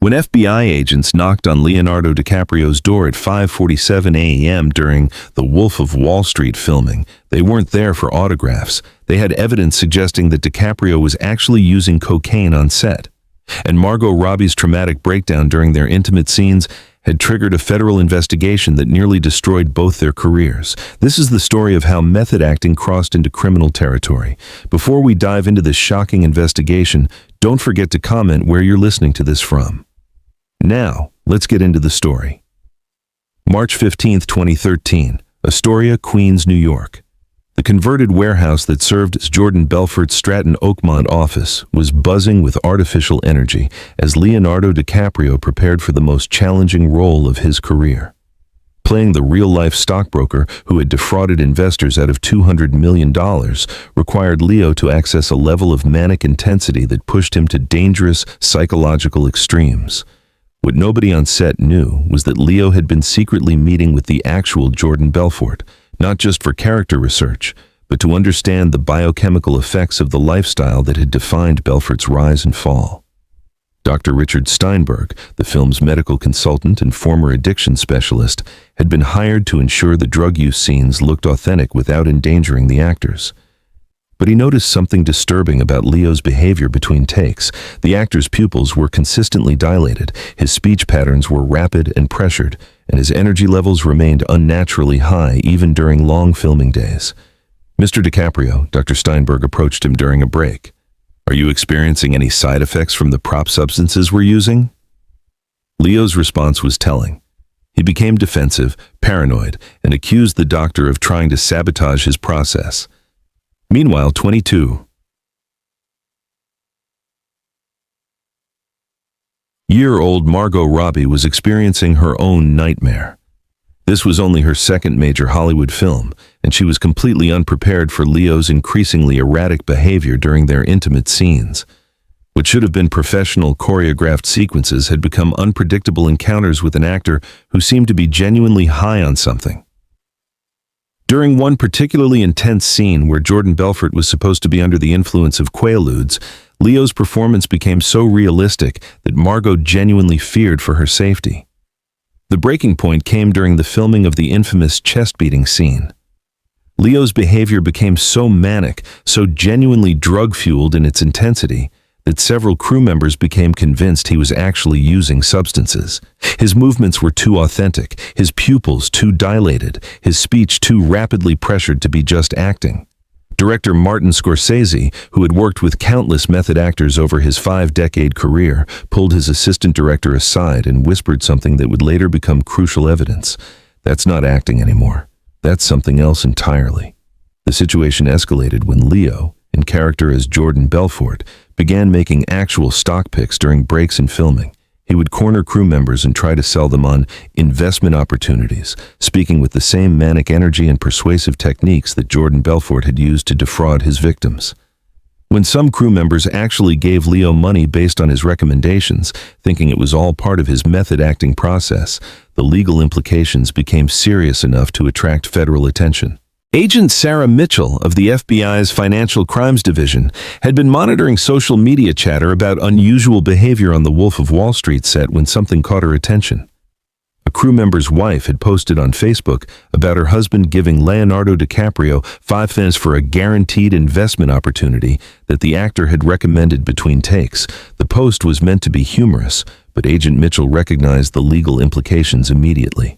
When FBI agents knocked on Leonardo DiCaprio's door at 5:47 a.m. during the Wolf of Wall Street filming, they weren't there for autographs. They had evidence suggesting that DiCaprio was actually using cocaine on set. And Margot Robbie's traumatic breakdown during their intimate scenes had triggered a federal investigation that nearly destroyed both their careers. This is the story of how method acting crossed into criminal territory. Before we dive into this shocking investigation, don't forget to comment where you're listening to this from. Now, let's get into the story. March 15, 2013, Astoria, Queens, New York. The converted warehouse that served as Jordan Belfort's Stratton Oakmont office was buzzing with artificial energy as Leonardo DiCaprio prepared for the most challenging role of his career. Playing the real-life stockbroker who had defrauded investors out of $200 million required Leo to access a level of manic intensity that pushed him to dangerous psychological extremes. What nobody on set knew was that Leo had been secretly meeting with the actual Jordan Belfort, not just for character research, but to understand the biochemical effects of the lifestyle that had defined Belfort's rise and fall. Dr. Richard Steinberg, the film's medical consultant and former addiction specialist, had been hired to ensure the drug use scenes looked authentic without endangering the actors. But he noticed something disturbing about Leo's behavior between takes. The actor's pupils were consistently dilated, his speech patterns were rapid and pressured, and his energy levels remained unnaturally high even during long filming days. "Mr. DiCaprio," Dr. Steinberg approached him during a break. "Are you experiencing any side effects from the prop substances we're using?" Leo's response was telling. He became defensive, paranoid, and accused the doctor of trying to sabotage his process. Meanwhile, 22-year-old Margot Robbie was experiencing her own nightmare. This was only her second major Hollywood film, and she was completely unprepared for Leo's increasingly erratic behavior during their intimate scenes. What should have been professional choreographed sequences had become unpredictable encounters with an actor who seemed to be genuinely high on something. During one particularly intense scene where Jordan Belfort was supposed to be under the influence of Quaaludes, Leo's performance became so realistic that Margot genuinely feared for her safety. The breaking point came during the filming of the infamous chest-beating scene. Leo's behavior became so manic, so genuinely drug-fueled in its intensity, that several crew members became convinced he was actually using substances. His movements were too authentic, his pupils too dilated, his speech too rapidly pressured to be just acting. Director Martin Scorsese, who had worked with countless method actors over his 5-decade career, pulled his assistant director aside and whispered something that would later become crucial evidence. "That's not acting anymore. That's something else entirely." The situation escalated when Leo, in character as Jordan Belfort, began making actual stock picks during breaks in filming. He would corner crew members and try to sell them on investment opportunities, speaking with the same manic energy and persuasive techniques that Jordan Belfort had used to defraud his victims. When some crew members actually gave Leo money based on his recommendations, thinking it was all part of his method acting process, the legal implications became serious enough to attract federal attention. Agent Sarah Mitchell of the FBI's Financial Crimes Division had been monitoring social media chatter about unusual behavior on the Wolf of Wall Street set when something caught her attention. A crew member's wife had posted on Facebook about her husband giving Leonardo DiCaprio $5 for a guaranteed investment opportunity that the actor had recommended between takes. The post was meant to be humorous, but Agent Mitchell recognized the legal implications immediately.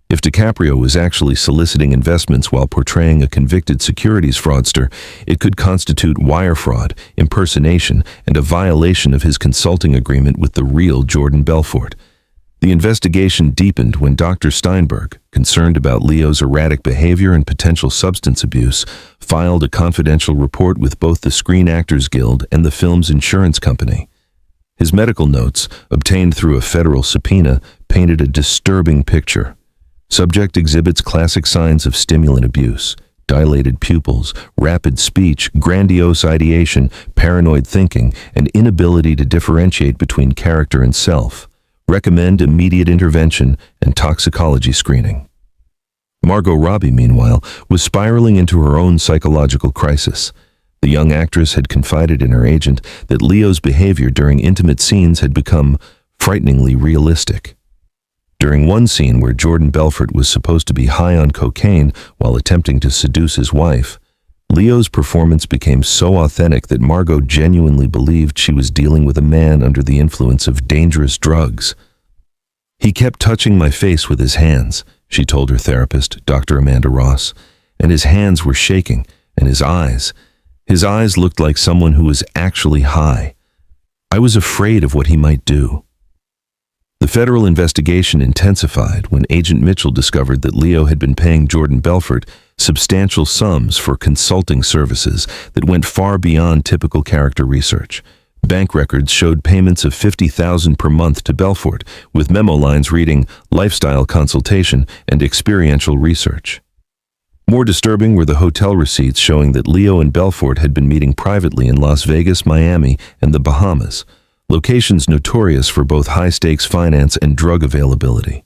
If DiCaprio was actually soliciting investments while portraying a convicted securities fraudster, it could constitute wire fraud, impersonation, and a violation of his consulting agreement with the real Jordan Belfort. The investigation deepened when Dr. Steinberg, concerned about Leo's erratic behavior and potential substance abuse, filed a confidential report with both the Screen Actors Guild and the film's insurance company. His medical notes, obtained through a federal subpoena, painted a disturbing picture. Subject exhibits classic signs of stimulant abuse: dilated pupils, rapid speech, grandiose ideation, paranoid thinking, and inability to differentiate between character and self. Recommend immediate intervention and toxicology screening. Margot Robbie, meanwhile, was spiraling into her own psychological crisis. The young actress had confided in her agent that Leo's behavior during intimate scenes had become frighteningly realistic. During one scene where Jordan Belfort was supposed to be high on cocaine while attempting to seduce his wife, Leo's performance became so authentic that Margot genuinely believed she was dealing with a man under the influence of dangerous drugs. "He kept touching my face with his hands," she told her therapist, Dr. Amanda Ross, "and his hands were shaking, and his eyes looked like someone who was actually high. I was afraid of what he might do." The federal investigation intensified when Agent Mitchell discovered that Leo had been paying Jordan Belfort substantial sums for consulting services that went far beyond typical character research. Bank records showed payments of $50,000 per month to Belfort, with memo lines reading lifestyle consultation and experiential research. More disturbing were the hotel receipts showing that Leo and Belfort had been meeting privately in Las Vegas, Miami, and the Bahamas, locations notorious for both high-stakes finance and drug availability.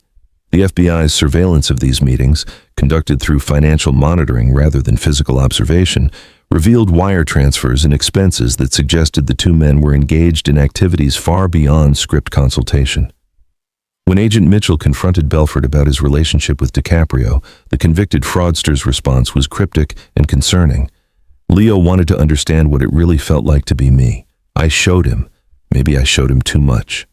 The FBI's surveillance of these meetings, conducted through financial monitoring rather than physical observation, revealed wire transfers and expenses that suggested the two men were engaged in activities far beyond script consultation. When Agent Mitchell confronted Belfort about his relationship with DiCaprio, the convicted fraudster's response was cryptic and concerning. "Leo wanted to understand what it really felt like to be me. I showed him. Maybe I showed him too much."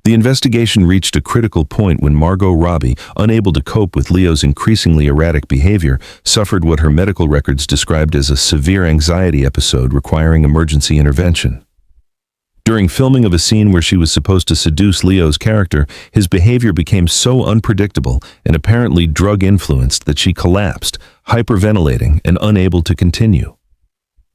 The investigation reached a critical point when Margot Robbie, unable to cope with Leo's increasingly erratic behavior, suffered what her medical records described as a severe anxiety episode requiring emergency intervention. During filming of a scene where she was supposed to seduce Leo's character, his behavior became so unpredictable and apparently drug-influenced that she collapsed, hyperventilating and unable to continue.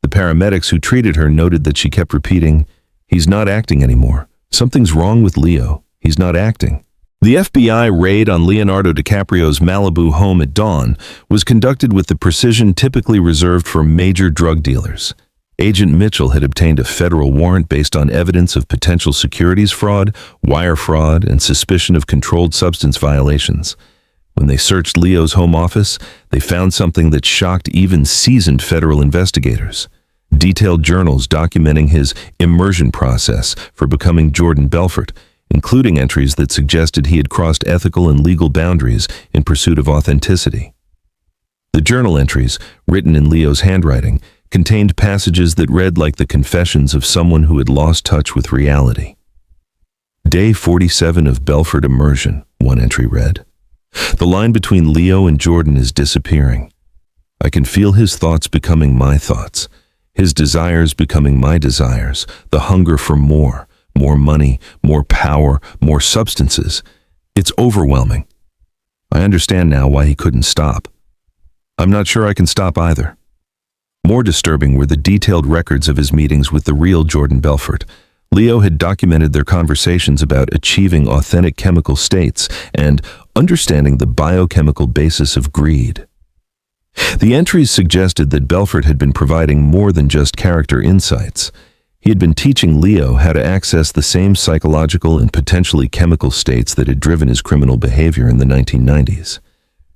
The paramedics who treated her noted that she kept repeating, "He's not acting anymore. Something's wrong with Leo. He's not acting." The FBI raid on Leonardo DiCaprio's Malibu home at dawn was conducted with the precision typically reserved for major drug dealers. Agent Mitchell had obtained a federal warrant based on evidence of potential securities fraud, wire fraud, and suspicion of controlled substance violations. When they searched Leo's home office, they found something that shocked even seasoned federal investigators. Detailed journals documenting his immersion process for becoming Jordan Belfort, including entries that suggested he had crossed ethical and legal boundaries in pursuit of authenticity. The journal entries, written in Leo's handwriting, contained passages that read like the confessions of someone who had lost touch with reality. "Day 47 of Belfort immersion," one entry read. "The line between Leo and Jordan is disappearing. I can feel his thoughts becoming my thoughts, his desires becoming my desires, the hunger for more money, more power, more substances. It's overwhelming. I understand now why he couldn't stop. I'm not sure I can stop either." More disturbing were the detailed records of his meetings with the real Jordan Belfort. Leo had documented their conversations about achieving authentic chemical states and understanding the biochemical basis of greed. The entries suggested that Belfort had been providing more than just character insights. He had been teaching Leo how to access the same psychological and potentially chemical states that had driven his criminal behavior in the 1990s.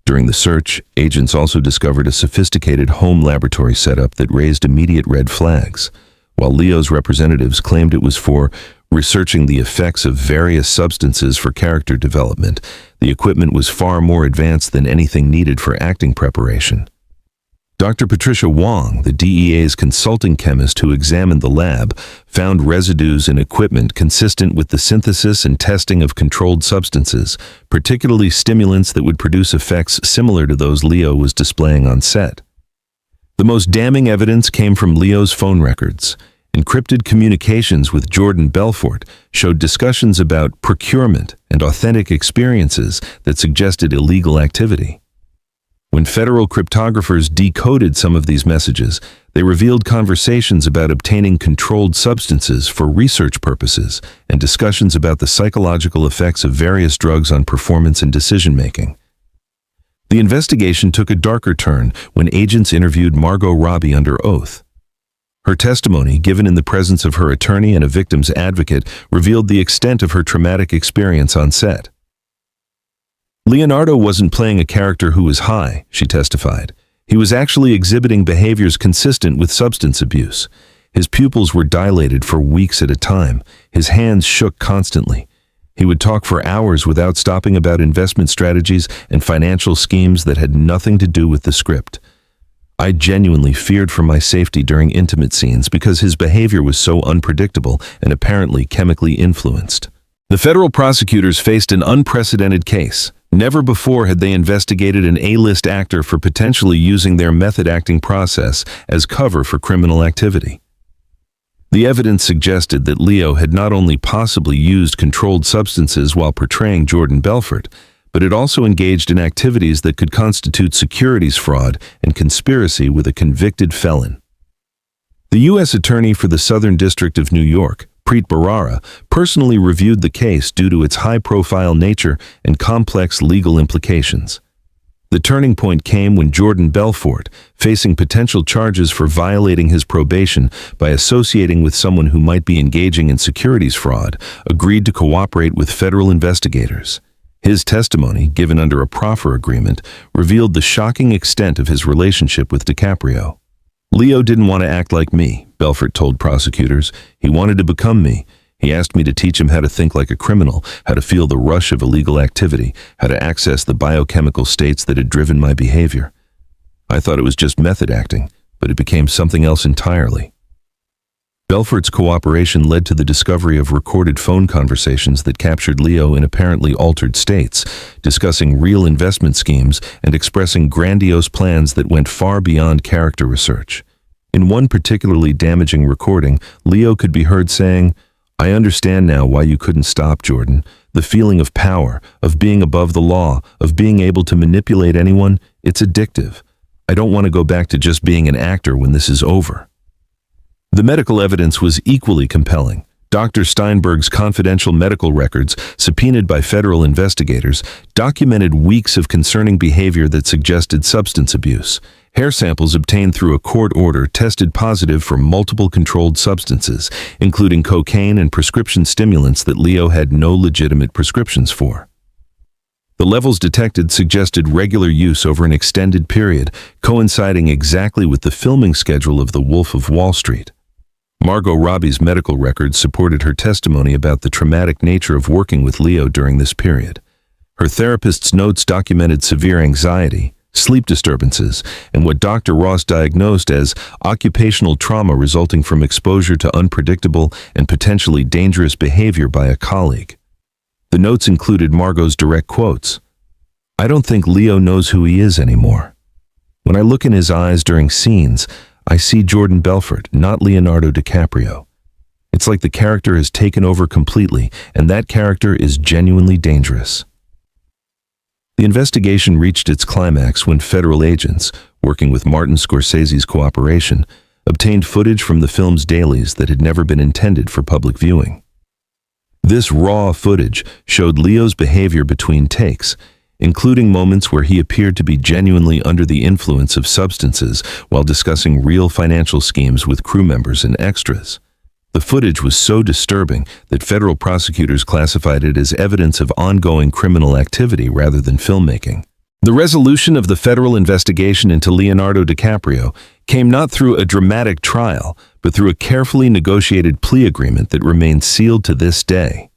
During the search, agents also discovered a sophisticated home laboratory setup that raised immediate red flags. While Leo's representatives claimed it was for researching the effects of various substances for character development, the equipment was far more advanced than anything needed for acting preparation. Dr. Patricia Wong, the DEA's consulting chemist who examined the lab, found residues in equipment consistent with the synthesis and testing of controlled substances, particularly stimulants that would produce effects similar to those Leo was displaying on set. The most damning evidence came from Leo's phone records. Encrypted communications with Jordan Belfort showed discussions about procurement and authentic experiences that suggested illegal activity. When federal cryptographers decoded some of these messages, they revealed conversations about obtaining controlled substances for research purposes and discussions about the psychological effects of various drugs on performance and decision-making. The investigation took a darker turn when agents interviewed Margot Robbie under oath. Her testimony, given in the presence of her attorney and a victim's advocate, revealed the extent of her traumatic experience on set. "Leonardo wasn't playing a character who was high," she testified. "He was actually exhibiting behaviors consistent with substance abuse. His pupils were dilated for weeks at a time. His hands shook constantly. He would talk for hours without stopping about investment strategies and financial schemes that had nothing to do with the script. I genuinely feared for my safety during intimate scenes because his behavior was so unpredictable and apparently chemically influenced. The federal prosecutors faced an unprecedented case. Never before had they investigated an A-list actor for potentially using their method acting process as cover for criminal activity. The evidence suggested that Leo had not only possibly used controlled substances while portraying Jordan Belfort, but had also engaged in activities that could constitute securities fraud and conspiracy with a convicted felon. The U.S. Attorney for the Southern District of New York, Preet Bharara, personally reviewed the case due to its high-profile nature and complex legal implications. The turning point came when Jordan Belfort, facing potential charges for violating his probation by associating with someone who might be engaging in securities fraud, agreed to cooperate with federal investigators. His testimony, given under a proffer agreement, revealed the shocking extent of his relationship with DiCaprio. "Leo didn't want to act like me," Belfort told prosecutors. "He wanted to become me. He asked me to teach him how to think like a criminal, how to feel the rush of illegal activity, how to access the biochemical states that had driven my behavior. I thought it was just method acting, but it became something else entirely." Belfort's cooperation led to the discovery of recorded phone conversations that captured Leo in apparently altered states, discussing real investment schemes and expressing grandiose plans that went far beyond character research. In one particularly damaging recording, Leo could be heard saying, "I understand now why you couldn't stop, Jordan. The feeling of power, of being above the law, of being able to manipulate anyone, it's addictive. I don't want to go back to just being an actor when this is over." The medical evidence was equally compelling. Dr. Steinberg's confidential medical records, subpoenaed by federal investigators, documented weeks of concerning behavior that suggested substance abuse. Hair samples obtained through a court order tested positive for multiple controlled substances, including cocaine and prescription stimulants that Leo had no legitimate prescriptions for. The levels detected suggested regular use over an extended period, coinciding exactly with the filming schedule of The Wolf of Wall Street. Margot Robbie's medical records supported her testimony about the traumatic nature of working with Leo during this period. Her therapist's notes documented severe anxiety, sleep disturbances, and what Dr. Ross diagnosed as occupational trauma resulting from exposure to unpredictable and potentially dangerous behavior by a colleague. The notes included Margot's direct quotes. "I don't think Leo knows who he is anymore. When I look in his eyes during scenes, I see Jordan Belfort, not Leonardo DiCaprio. It's like the character has taken over completely, and that character is genuinely dangerous." The investigation reached its climax when federal agents, working with Martin Scorsese's cooperation, obtained footage from the film's dailies that had never been intended for public viewing. This raw footage showed Leo's behavior between takes, including moments where he appeared to be genuinely under the influence of substances while discussing real financial schemes with crew members and extras. The footage was so disturbing that federal prosecutors classified it as evidence of ongoing criminal activity rather than filmmaking. The resolution of the federal investigation into Leonardo DiCaprio came not through a dramatic trial, but through a carefully negotiated plea agreement that remains sealed to this day.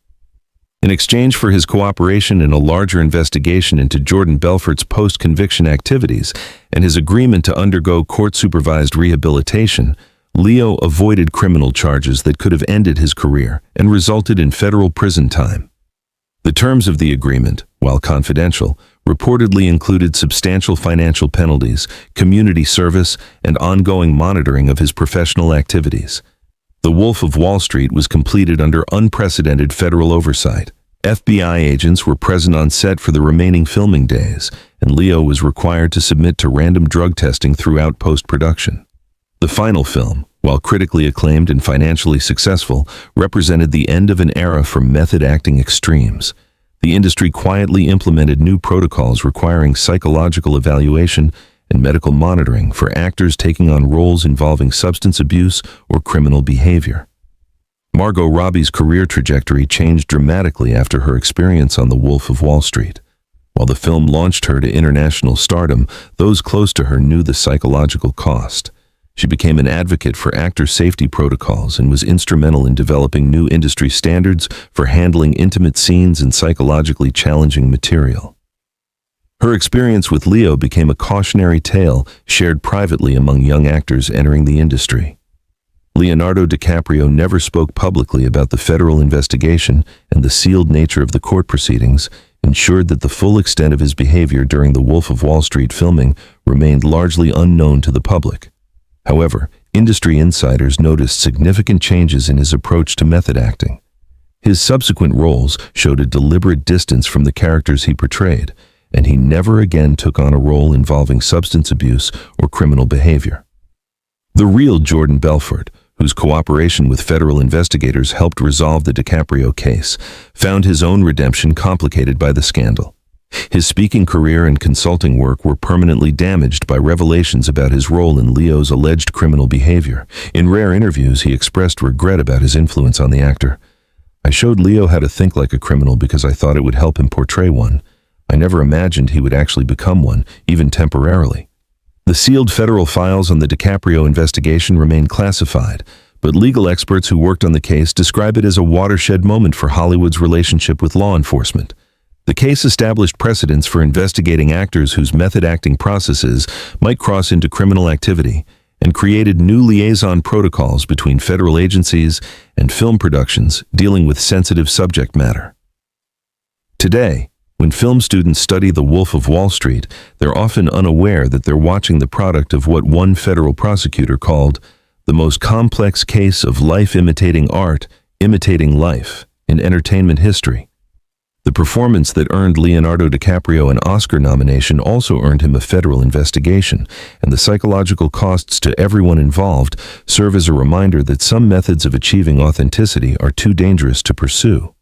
In exchange for his cooperation in a larger investigation into Jordan Belfort's post-conviction activities and his agreement to undergo court-supervised rehabilitation, Leo avoided criminal charges that could have ended his career and resulted in federal prison time. The terms of the agreement, while confidential, reportedly included substantial financial penalties, community service, and ongoing monitoring of his professional activities. The Wolf of Wall Street was completed under unprecedented federal oversight. FBI agents were present on set for the remaining filming days, and Leo was required to submit to random drug testing throughout post-production. The final film, while critically acclaimed and financially successful, represented the end of an era for method acting extremes. The industry quietly implemented new protocols requiring psychological evaluation and medical monitoring for actors taking on roles involving substance abuse or criminal behavior. Margot Robbie's career trajectory changed dramatically after her experience on The Wolf of Wall Street. While the film launched her to international stardom, those close to her knew the psychological cost. She became an advocate for actor safety protocols and was instrumental in developing new industry standards for handling intimate scenes and psychologically challenging material. Her experience with Leo became a cautionary tale shared privately among young actors entering the industry. Leonardo DiCaprio never spoke publicly about the federal investigation, and the sealed nature of the court proceedings ensured that the full extent of his behavior during the Wolf of Wall Street filming remained largely unknown to the public. However, industry insiders noticed significant changes in his approach to method acting. His subsequent roles showed a deliberate distance from the characters he portrayed, and he never again took on a role involving substance abuse or criminal behavior. The real Jordan Belfort, whose cooperation with federal investigators helped resolve the DiCaprio case, found his own redemption complicated by the scandal. His speaking career and consulting work were permanently damaged by revelations about his role in Leo's alleged criminal behavior. In rare interviews, he expressed regret about his influence on the actor. "I showed Leo how to think like a criminal because I thought it would help him portray one. I never imagined he would actually become one, even temporarily." The sealed federal files on the DiCaprio investigation remain classified, but legal experts who worked on the case describe it as a watershed moment for Hollywood's relationship with law enforcement. The case established precedents for investigating actors whose method acting processes might cross into criminal activity, and created new liaison protocols between federal agencies and film productions dealing with sensitive subject matter. Today, when film students study The Wolf of Wall Street, they're often unaware that they're watching the product of what one federal prosecutor called the most complex case of life imitating art, imitating life, in entertainment history. The performance that earned Leonardo DiCaprio an Oscar nomination also earned him a federal investigation, and the psychological costs to everyone involved serve as a reminder that some methods of achieving authenticity are too dangerous to pursue.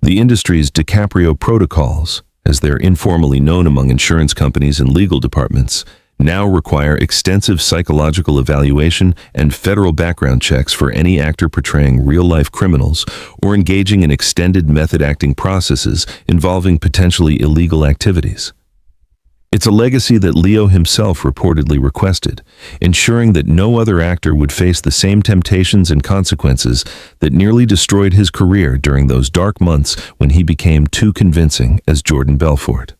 The industry's DiCaprio protocols, as they're informally known among insurance companies and legal departments, now require extensive psychological evaluation and federal background checks for any actor portraying real-life criminals or engaging in extended method acting processes involving potentially illegal activities. It's a legacy that Leo himself reportedly requested, ensuring that no other actor would face the same temptations and consequences that nearly destroyed his career during those dark months when he became too convincing as Jordan Belfort.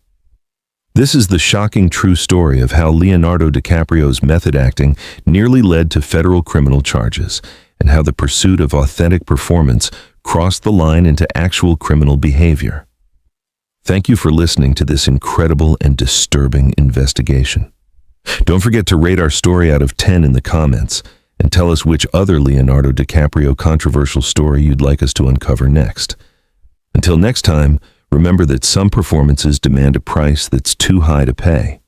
This is the shocking true story of how Leonardo DiCaprio's method acting nearly led to federal criminal charges, and how the pursuit of authentic performance crossed the line into actual criminal behavior. Thank you for listening to this incredible and disturbing investigation. Don't forget to rate our story out of 10 in the comments, and tell us which other Leonardo DiCaprio controversial story you'd like us to uncover next. Until next time, remember that some performances demand a price that's too high to pay.